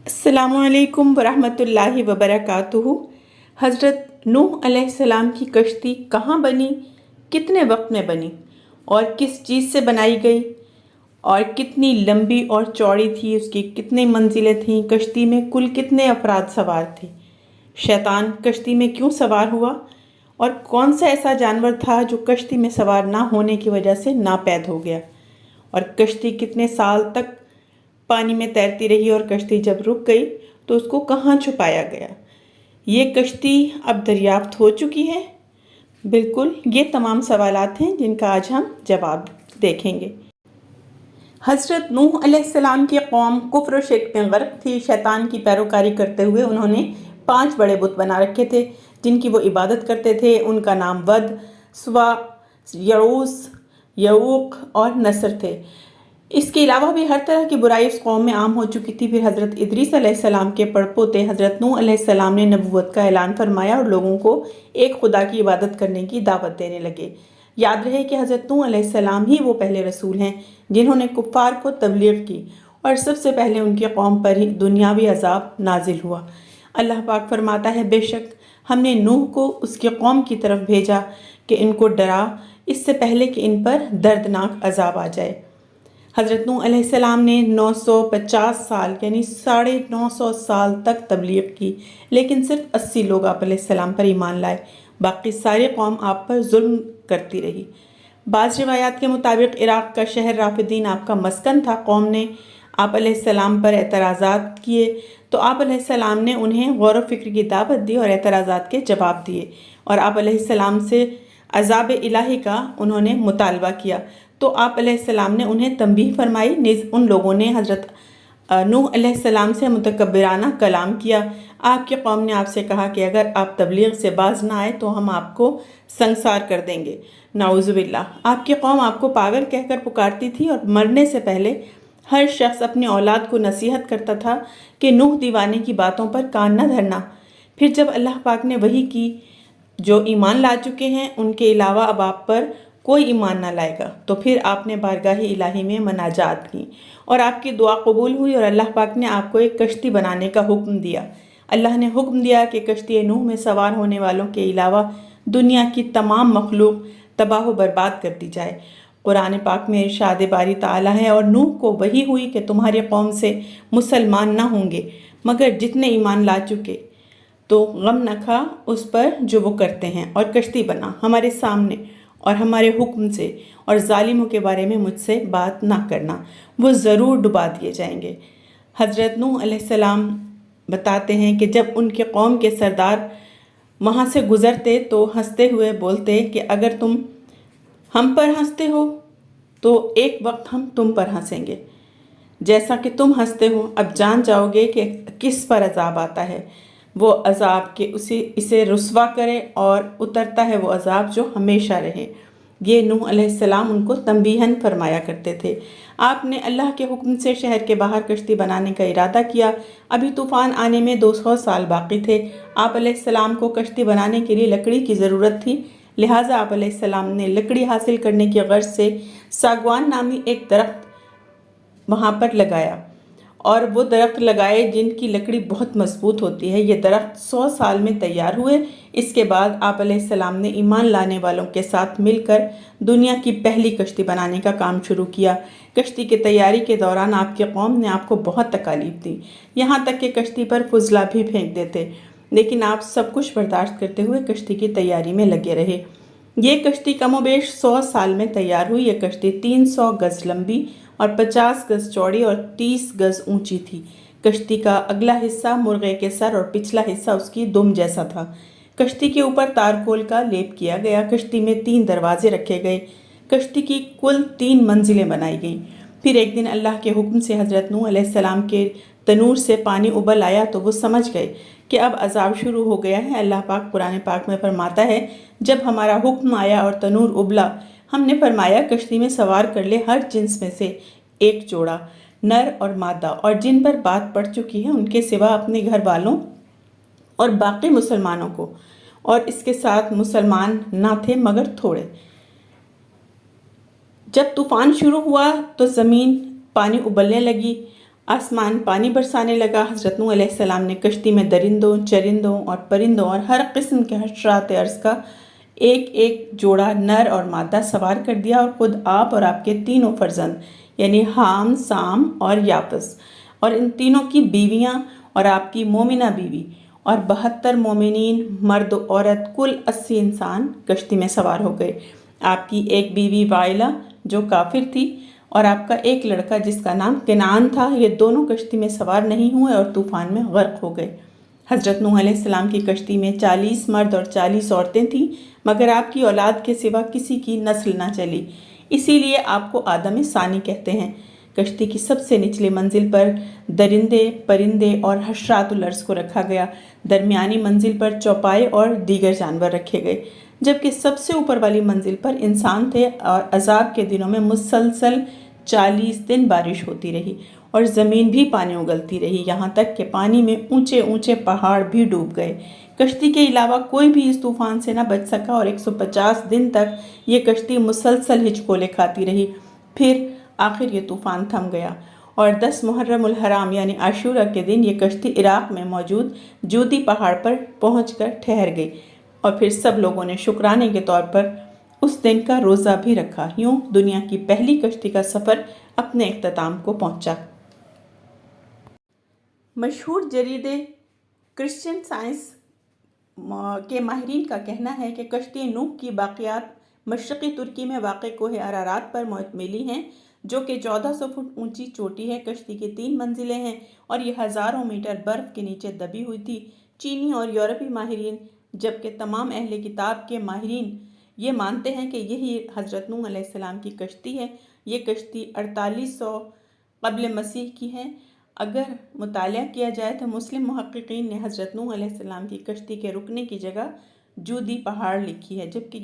अस्सलामुअलैकुम वरहमतुल्लाहि वबरकातुहू। हज़रत नूह अलैहिस्सलाम की कश्ती कहाँ बनी, कितने वक्त में बनी और किस चीज़ से बनाई गई और कितनी लंबी और चौड़ी थी, उसकी कितनी मंजिलें थीं, कश्ती में कुल कितने अफराद सवार थे, शैतान कश्ती में क्यों सवार हुआ और कौन सा ऐसा जानवर था जो कश्ती में सवार ना होने की वजह से नापैद हो गया, और कश्ती कितने साल तक पानी में तैरती रही और कश्ती जब रुक गई तो उसको कहाँ छुपाया गया। ये कश्ती अब दरियाफ्त हो चुकी है। बिल्कुल, ये तमाम सवालात हैं जिनका आज हम जवाब देखेंगे। हज़रत नूह अलैहिस्सलाम की कौम कुफ्र और शिर्क में गर्क थी। शैतान की पैरोकारी करते हुए उन्होंने 5 बड़े बुत बना रखे थे जिनकी वो इबादत करते थे। उनका नाम वद, सुवा, यऊस, यऊक और नसर थे। इसके अलावा भी हर तरह की बुराई उस कौम में आम हो चुकी थी। फिर हज़रत इदरीस अलैहिस्सलाम के पड़पोते हज़रत नूह अलैहिस्सलाम ने नबूवत का ऐलान फरमाया और लोगों को एक खुदा की इबादत करने की दावत देने लगे। याद रहे कि हज़रत नूह अलैहिस्सलाम ही वो पहले रसूल हैं जिन्होंने कुफ़ार को तबलीग की और सबसे पहले उनकी कौम पर ही दुनियावी अजाब नाजिल हुआ। अल्लाह पाक फरमाता है, बेशक हमने नूह को उसकी कौम की तरफ भेजा कि इनको डरा, इससे पहले कि इन पर दर्दनाक अजाब आ जाए। हज़रत नूह अलैहिस्सलाम ने 950 साल यानी 950 साल तक तबलीग की, लेकिन सिर्फ 80 लोग आप अलैहिस्सलाम पर ईमान लाए। बाकी सारी कौम आप पर जुल्म करती रही। बाज़ रिवायात के मुताबिक इराक़ का शहर राफिदीन आपका मस्कन था। कौम ने आप अलैहिस्सलाम पर एतराज़ात किए तो आप अलैहिस्सलाम ने उन्हें गौर व फिक्र की दावत दी और एतराज़ात के जवाब दिए और आप अलैहिस्सलाम से अज़ाब इलाही का उन्होंने मुतालबा किया तो आप अलैहिस्सलाम ने उन्हें तंबीह फरमाई। निज़ उन लोगों ने हज़रत नूह अलैहिस्सलाम से मुतकब्बिराना कलाम किया। आपकी कौम ने आपसे कहा कि अगर आप तबलीग से बाज ना आए तो हम आपको संसार कर देंगे। नाउज़ुबिल्लाह। आपकी कौम आपको पागल कहकर पुकारती थी और मरने से पहले हर शख्स अपनी औलाद को नसीहत करता था कि नूह दीवाने की बातों पर कान न धरना। फिर जब अल्लाह पाक ने वही की, जो ईमान ला चुके हैं उनके अलावा अब आप पर कोई ईमान ना लाएगा, तो फिर आपने बारगाह इलाही में मनाजात की और आपकी दुआ कबूल हुई और अल्लाह पाक ने आपको एक कश्ती बनाने का हुक्म दिया। अल्लाह ने हुक्म दिया कि कश्ती नूह में सवार होने वालों के अलावा दुनिया की तमाम मखलूक तबाह व बर्बाद कर दी जाए। कुरान पाक में इरशाद बारी ताला है, और नूह को वही हुई कि तुम्हारी कौम से मुसलमान ना होंगे मगर जितने ईमान ला चुके, तो गम न खा उस पर जो वो करते हैं और कश्ती बना हमारे सामने और हमारे हुक्म से, और जालिमों के बारे में मुझसे बात ना करना, वो ज़रूर डुबा दिए जाएंगे। हज़रत नूह अलैहिस्सलाम बताते हैं कि जब उनके कौम के सरदार वहाँ से गुज़रते तो हंसते हुए बोलते कि अगर तुम हम पर हंसते हो तो एक वक्त हम तुम पर हंसेंगे। जैसा कि तुम हंसते हो अब जान जाओगे कि किस पर अजाब आता है। वो अजाब के इसे रुस्वा करे और उतरता है वो अजाब जो हमेशा रहे। ये नूह अलैहिस्सलाम उनको तंबीहन फरमाया करते थे। आपने अल्लाह के हुक्म से शहर के बाहर कश्ती बनाने का इरादा किया। अभी तूफ़ान आने में 200 साल बाकी थे। आप अलैहिस्सलाम को कश्ती बनाने के लिए लकड़ी की ज़रूरत थी, लिहाजा आप अलैहिस्सलाम ने लकड़ी हासिल करने की गर्ज से सागवान नामी एक दरख्त वहाँ पर लगाया और वो दरख्त लगाए जिनकी लकड़ी बहुत मजबूत होती है। ये दरख्त 100 साल में तैयार हुए। इसके बाद आप अलैहिस्सलाम ने ईमान लाने वालों के साथ मिलकर दुनिया की पहली कश्ती बनाने का काम शुरू किया। कश्ती की तैयारी के दौरान आपकी कौम ने आपको बहुत तकालीफ दी, यहाँ तक कि कश्ती पर फुजला भी फेंक देते, लेकिन आप सब कुछ बर्दाश्त करते हुए कश्ती की तैयारी में लगे रहे। ये कश्ती कमोबेश 100 साल में तैयार हुई। ये कश्ती 300 गज़ लंबी और 50 गज़ चौड़ी और 30 गज़ ऊंची थी। कश्ती का अगला हिस्सा मुर्गे के सर और पिछला हिस्सा उसकी दुम जैसा था। कश्ती के ऊपर तारकोल का लेप किया गया। कश्ती में 3 दरवाजे रखे गए। कश्ती की कुल 3 मंजिलें बनाई गईं। फिर एक दिन अल्लाह के हुक्म से हज़रत नूह अलैहिस्सलाम के तनूर से पानी उबल आया तो वो समझ गए कि अब अजाब शुरू हो गया है। अल्लाह पाक कुरान पाक में फरमाता है, जब हमारा हुक्म आया और तनूर उबला, हमने फरमाया कश्ती में सवार कर ले हर जिन्स में से एक जोड़ा, नर और मादा, और जिन पर बात पड़ चुकी है उनके सिवा अपने घर वालों और बाकी मुसलमानों को, और इसके साथ मुसलमान ना थे मगर थोड़े। जब तूफ़ान शुरू हुआ तो ज़मीन पानी उबलने लगी आसमान पानी बरसाने लगा। हज़रत नूह अलैहिस्सलाम ने कश्ती में दरिंदों, चरिंदों और परिंदों और हर किस्म के हशरात अर्ज़ का एक एक जोड़ा नर और मादा सवार कर दिया और ख़ुद आप और आपके तीनों फर्जंद यानी हाम, साम और याफस और इन तीनों की बीवियां और आपकी मोमिना बीवी और 72 मोमिनीन मर्द औरत कुल 80 इंसान कश्ती में सवार हो गए। आपकी एक बीवी वाइला जो काफिर थी और आपका एक लड़का जिसका नाम किनान था, ये दोनों कश्ती में सवार नहीं हुए और तूफ़ान में गर्क हो गए। हज़रत नूह अलैहिस्सलाम की कश्ती में 40 मर्द और 40 औरतें थीं, मगर आपकी औलाद के सिवा किसी की नस्ल न चली, इसीलिए आपको आदम सानी कहते हैं। कश्ती की सबसे निचली मंजिल पर दरिंदे, परिंदे और हशरातुल अर्ज़ को रखा गया। दरमियानी मंजिल पर चौपाए और दीगर जानवर रखे गए, जबकि सबसे ऊपर वाली मंजिल पर इंसान थे और अजाब के दिनों में मुसलसल 40 दिन बारिश होती रही और ज़मीन भी पानी उगलती रही, यहाँ तक कि पानी में ऊंचे ऊंचे पहाड़ भी डूब गए। कश्ती के अलावा कोई भी इस तूफ़ान से न बच सका और 150 दिन तक ये कश्ती मुसलसल हिचकोले खाती रही। फिर आखिर ये तूफ़ान थम गया और 10 मुहर्रम उल हराम यानी आशूरा के दिन ये कश्ती इराक़ में मौजूद जूदी पहाड़ पर पहुंचकर ठहर गई और फिर सब लोगों ने शुक्राने के तौर पर उस दिन का रोज़ा भी रखा। यूँ दुनिया की पहली कश्ती का सफ़र अपने इख्तिताम को पहुंचा। मशहूर जरीदे क्रिश्चियन साइंस के माहिरीन का कहना है कि कश्ती नूह की बाक़ियात मशरक़ी तुर्की में वाक़ कोह अरारात पर मिली हैं, जो कि 1400 फुट ऊंची चोटी है। कश्ती की 3 मंजिलें हैं और ये हज़ारों मीटर बर्फ़ के नीचे दबी हुई थी। चीनी और यूरोपी माहिरीन जबकि तमाम अहले किताब के माहिरीन ये मानते हैं कि यही हज़रत नूह अलैहिस्सलाम की कश्ती है। ये कश्ती 4800 क़ब्ल मसीह की है। अगर मुतालिया किया जाए तो मुस्लिम मुहक्किकीन ने हज़रत नूह अलैहिस्सलाम की कश्ती के रुकने की जगह जूदी पहाड़ लिखी है, जबकि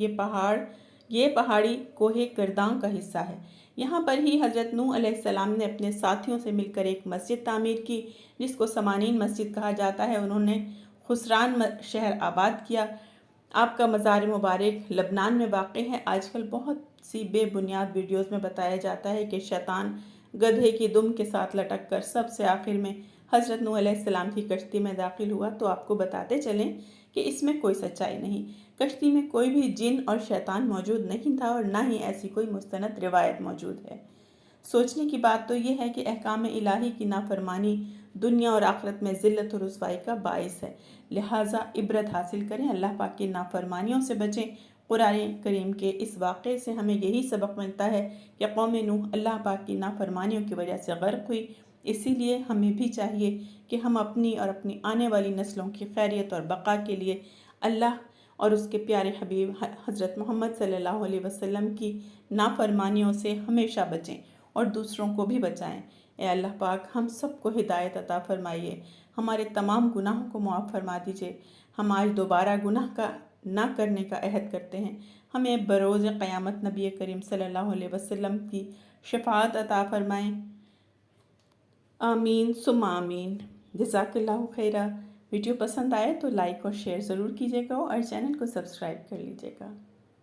ये पहाड़ी कोहे करदां का हिस्सा है। यहाँ पर ही हज़रत नूह अलैहिस्सलाम ने अपने साथियों से मिलकर एक मस्जिद तामीर की, जिसको समानीन मस्जिद कहा जाता है। उन्होंने खुसरान शहर आबाद किया। आपका मज़ार मुबारक लबनान में वाक़ है। आजकल बहुत सी बेबुनियाद वीडियोज़ में बताया जाता है कि शैतान गधे की दुम के साथ लटक कर सबसे आखिर में हज़रत नूह अलैहिस्सलाम की कश्ती में दाखिल हुआ। तो आपको बताते चलें कि इसमें कोई सच्चाई नहीं। कश्ती में कोई भी जिन और शैतान मौजूद नहीं था और ना ही ऐसी कोई मुस्तनद रिवायत मौजूद है। सोचने की बात तो ये है कि अहकाम इलाही की नाफरमानी दुनिया और आखिरत में ज़िल्लत और रुसवाई का बाइस है। लिहाजा इबरत हासिल करें, अल्लाह पाक की नाफरमानियों से बचें। कुरान करीम के इस वाक़े से हमें यही सबक मिलता है कि कौम नूह अल्लाह पाक की नाफरमानियों की वजह से गर्क हुई। इसीलिए हमें भी चाहिए कि हम अपनी और अपनी आने वाली नस्लों की खैरियत और बका के लिए अल्लाह और उसके प्यारे हबीब हज़रत मोहम्मद सल्लल्लाहु अलैहि वसल्लम की नाफरमानियों से हमेशा बचें और दूसरों को भी बचाएं। ए अल्लाह पाक हम सबको हिदायत अता फरमाइए, हमारे तमाम गुनाहों को मुआफ़ फरमा दीजिए। हम आज दोबारा गुनाह ना करने का अहद करते हैं। हमें बरोज़ क़यामत नबी करीम सल्लल्लाहु अलैहि वसल्लम की शफ़ाअत अता फरमाएं। आमीन सुम्मा आमीन। जज़ाकल्लाहु खैरा। वीडियो पसंद आए तो लाइक और शेयर ज़रूर कीजिएगा और चैनल को सब्सक्राइब कर लीजिएगा।